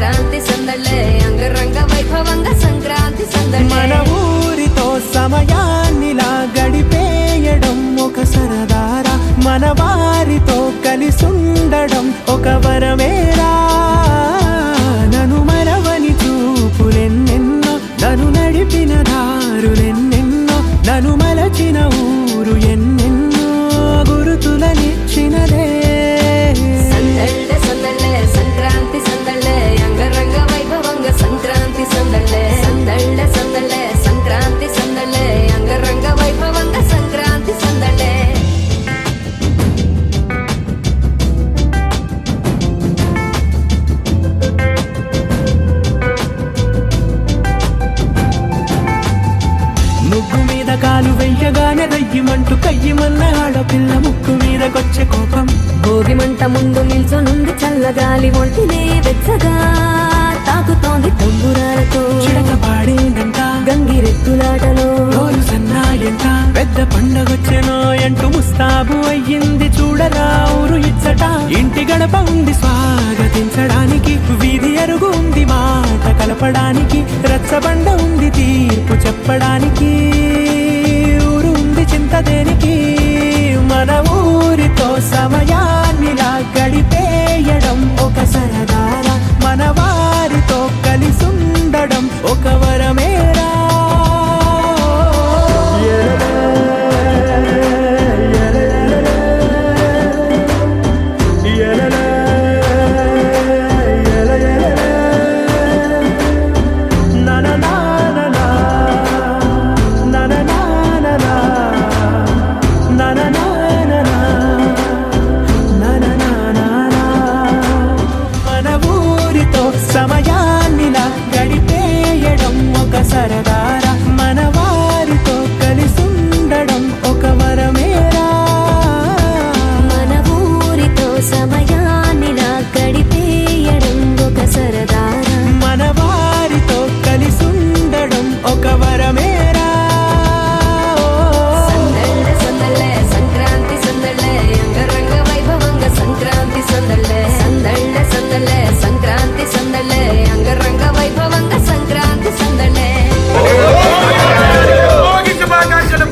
సంక్రాంతి సందళ్ళే అంగరంగ వైభవంగా సంక్రాంతి సందళ్ళే మన ఊరితో సమయాన్నిలా గడిపేయడం ఒక సరదారా మన వారితో కలిసుండడం ఒక వరమేరా నన్ను మరవని చూపులెన్నెన్నో నన్ను నడిపిన దారులెన్నెన్నో నన్ను మలచిన ఊరు ఎన్నెన్నో గురుతులనిచ్చినదే సందళ్ళే సందళ్ళే సంక్రాంతి సందళ్ళే అంగరంగ వైభవంగా సంక్రాంతి సందళ్ళే సందళ్ళే సందళ్ళే సంక్రాంతి సందళ్ళే అంగరంగ వైభవంగా సంక్రాంతి సందళ్ళే ముగ్గు మీద కాలు వెయ్యగానే దయ్యమంటూ కయ్యమన్న ఆడపిల్ల ముక్కు మీదకొచ్చే కోపం భోగి మంట ముందు నిల్చొనుంది చల్లగాలి ఒంటినే వెచ్చగా తాకుతోంది తంబురాలతో చిడక పాడేందంట గంగిరెద్దులాటలో రోజు సన్నాయంట పెద్ద పండగొచ్చెనో అంటూ ముస్తాబు అయ్యింది చూడరా ఊరు ఇచ్చట ఇంటి గడప ఉంది స్వాగతించడానికి వీధి అరుగు ఉంది మాట కలపడానికి రచ్చబండ ఉంది తీర్పు చెప్పడానికి ఊరు ఉంది చింత దేనికి మన ఊరితో సమయాన్నిలా గడిపేయడం ఒక సరదారా మన వారితో కలిసుండడం ఒక వరమేరా సమయాన్నిలా గడిపేయడం ఒక సరదారా మన వారితో కలిసుండడం ఒక వరమేరా మన ఊరితో సమయాన్నిలా గడిపేయడం ఒక సరదారా మన వారితో కలిసుండడం ఒక వరమేరా సందళ్ళే సందళ్ళే సంక్రాంతి సందళ్ళే అంగరంగ వైభవంగా సంక్రాంతి సందళ్ళే సందళ్ళే సందళ్ళే సంక్రాంతి సందళ్ళే అంగరంగ వైభవంగా సంక్రాంతి సందళ్ళే భోగి శుభాకాంక్షలు